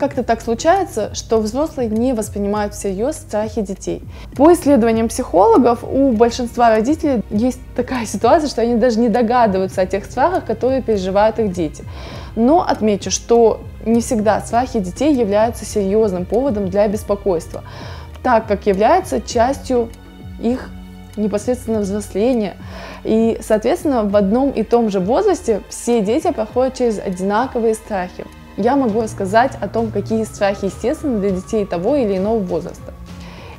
Как-то так случается, что взрослые не воспринимают всерьез страхи детей. По исследованиям психологов, у большинства родителей есть такая ситуация, что они даже не догадываются о тех страхах, которые переживают их дети. Но отмечу, что не всегда страхи детей являются серьезным поводом для беспокойства, так как являются частью их непосредственно взросления. И, соответственно, в одном и том же возрасте все дети проходят через одинаковые страхи. Я могу рассказать о том, какие страхи естественны для детей того или иного возраста.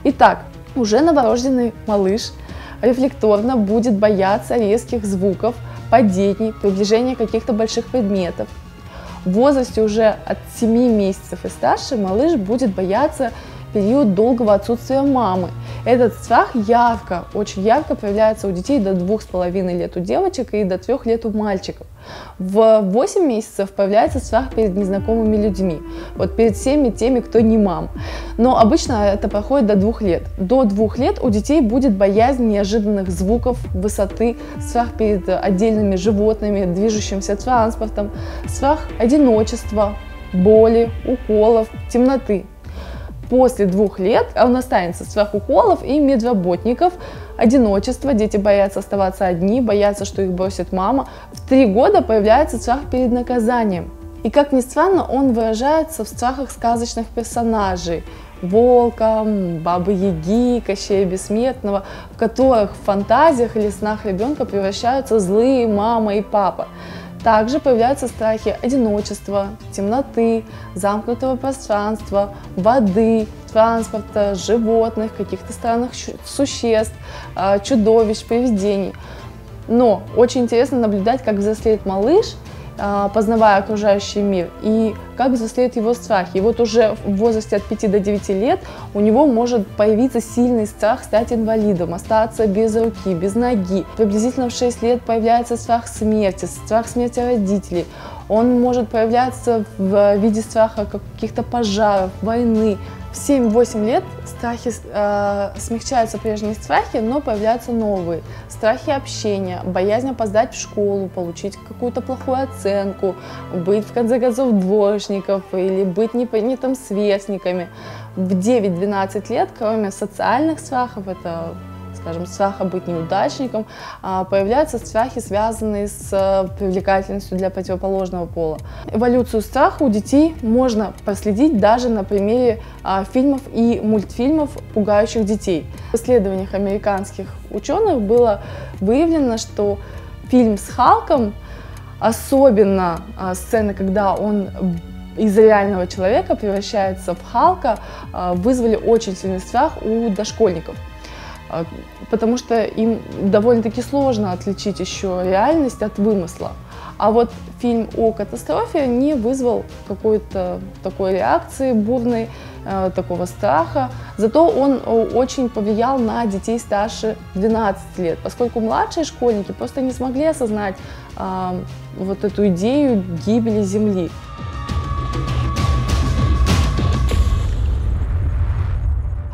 Итак, уже новорожденный малыш рефлекторно будет бояться резких звуков, падений, приближения каких-то больших предметов. В возрасте уже от 7 месяцев и старше малыш будет бояться период долгого отсутствия мамы. Этот страх очень ярко проявляется у детей до 2,5 лет у девочек и до 3 лет у мальчиков. В 8 месяцев появляется страх перед незнакомыми людьми, вот перед всеми теми, кто не мам. Но обычно это проходит до 2 лет. До 2 лет у детей будет боязнь неожиданных звуков, высоты, страх перед отдельными животными, движущимся транспортом, страх одиночества, боли, уколов, темноты. После 2 лет он останется страх уколов и медработников, одиночество, дети боятся оставаться одни, боятся, что их бросит мама. В 3 года появляется страх перед наказанием. И как ни странно, он выражается в страхах сказочных персонажей. Волка, Бабы-Яги, Кощея Бессмертного, в которых в фантазиях или снах ребенка превращаются злые мама и папа. Также появляются страхи одиночества, темноты, замкнутого пространства, воды, транспорта, животных, каких-то странных существ, чудовищ, привидений. Но очень интересно наблюдать, как взрослеет малыш, познавая окружающий мир, и как взрослеют его страхи. И вот уже в возрасте от 5 до 9 лет у него может появиться сильный страх стать инвалидом, остаться без руки, без ноги. Приблизительно в 6 лет появляется страх смерти родителей. Он может проявляться в виде страха каких-то пожаров, войны. В 7-8 лет страхи смягчаются прежние страхи, но появляются новые. Страхи общения, боязнь опоздать в школу, получить какую-то плохую оценку, быть в конце концов двоечником или быть непонятым сверстниками. В 9-12 лет, кроме социальных страхов, это, скажем, страха быть неудачником, появляются страхи, связанные с привлекательностью для противоположного пола. Эволюцию страха у детей можно проследить даже на примере фильмов и мультфильмов, пугающих детей. В исследованиях американских ученых было выявлено, что фильм с Халком, особенно сцены, когда он из реального человека превращается в Халка, вызвали очень сильный страх у дошкольников. Потому что им довольно-таки сложно отличить еще реальность от вымысла. А вот фильм о катастрофе не вызвал какой-то такой реакции бурной, такого страха. Зато он очень повлиял на детей старше 12 лет, поскольку младшие школьники просто не смогли осознать вот эту идею гибели Земли.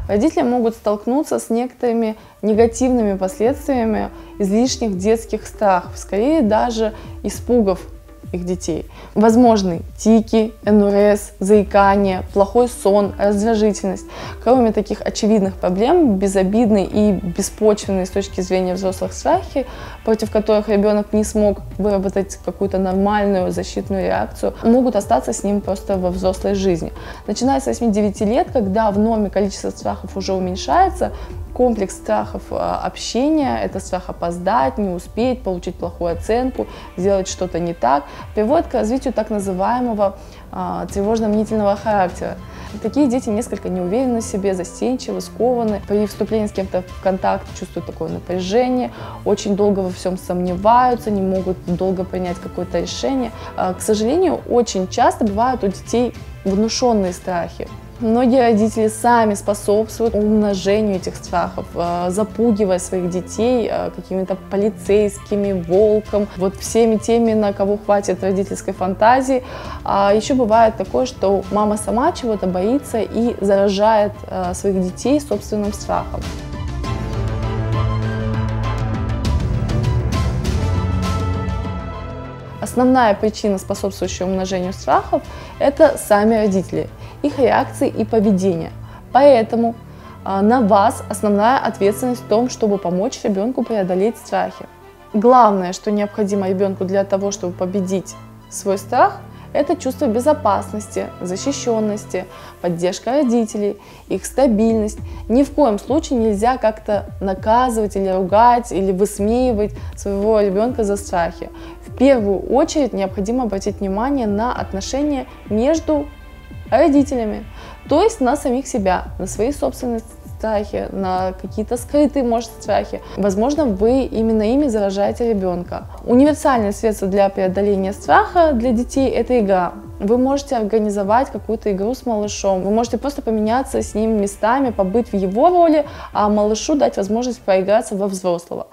Родители могут столкнуться с некоторыми негативными последствиями излишних детских страхов, скорее даже испугов их детей. Возможны тики, НРС, заикание, плохой сон, раздражительность. Кроме таких очевидных проблем, безобидные и беспочвенные с точки зрения взрослых страхи, против которых ребенок не смог выработать какую-то нормальную защитную реакцию, могут остаться с ним просто во взрослой жизни. Начиная с 8-9 лет, когда в норме количество страхов уже уменьшается, комплекс страхов общения, это страх опоздать, не успеть, получить плохую оценку, сделать что-то не так, приводит к развитию так называемого тревожно-мнительного характера. Такие дети несколько неуверены в себе, застенчивы, скованы. При вступлении с кем-то в контакт чувствуют такое напряжение, очень долго во всем сомневаются, не могут долго принять какое-то решение. К сожалению, очень часто бывают у детей внушенные страхи. Многие родители сами способствуют умножению этих страхов, запугивая своих детей какими-то полицейскими, волком, вот всеми теми, на кого хватит родительской фантазии. А еще бывает такое, что мама сама чего-то боится и заражает своих детей собственным страхом. Основная причина, способствующая умножению страхов, это сами родители. их реакции и поведения. Поэтому на вас основная ответственность в том, чтобы помочь ребенку преодолеть страхи. Главное, что необходимо ребенку для того, чтобы победить свой страх, это чувство безопасности, защищенности, поддержка родителей, их стабильность. Ни в коем случае нельзя как-то наказывать или ругать, или высмеивать своего ребенка за страхи. В первую очередь необходимо обратить внимание на отношения между родителями, то есть на самих себя, на свои собственные страхи, на какие-то скрытые, может, страхи. Возможно, вы именно ими заражаете ребенка. Универсальное средство для преодоления страха для детей – это игра. Вы можете организовать какую-то игру с малышом, вы можете просто поменяться с ним местами, побыть в его роли, а малышу дать возможность поиграться во взрослого.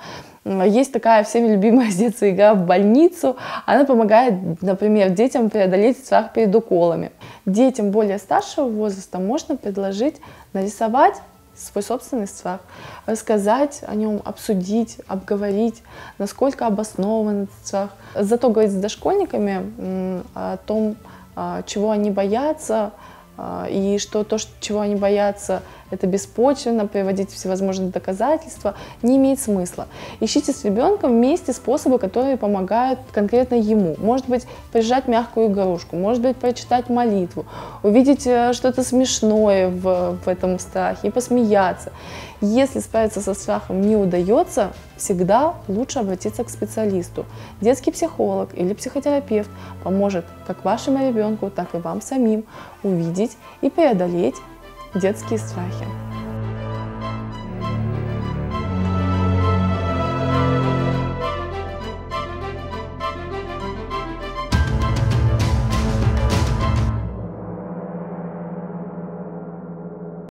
Есть такая всеми любимая с детства игра в больницу. Она помогает, например, детям преодолеть страх перед уколами. Детям более старшего возраста можно предложить нарисовать свой собственный страх, рассказать о нем, обсудить, обговорить, насколько обоснован этот страх. Зато говорить с дошкольниками о том, чего они боятся, и что то, чего они боятся, это беспочвенно, приводить всевозможные доказательства, не имеет смысла. Ищите с ребенком вместе способы, которые помогают конкретно ему. Может быть, прижать мягкую игрушку, может быть, прочитать молитву, увидеть что-то смешное в этом страхе и посмеяться. Если справиться со страхом не удается, всегда лучше обратиться к специалисту. Детский психолог или психотерапевт поможет как вашему ребенку, так и вам самим увидеть и преодолеть детские страхи.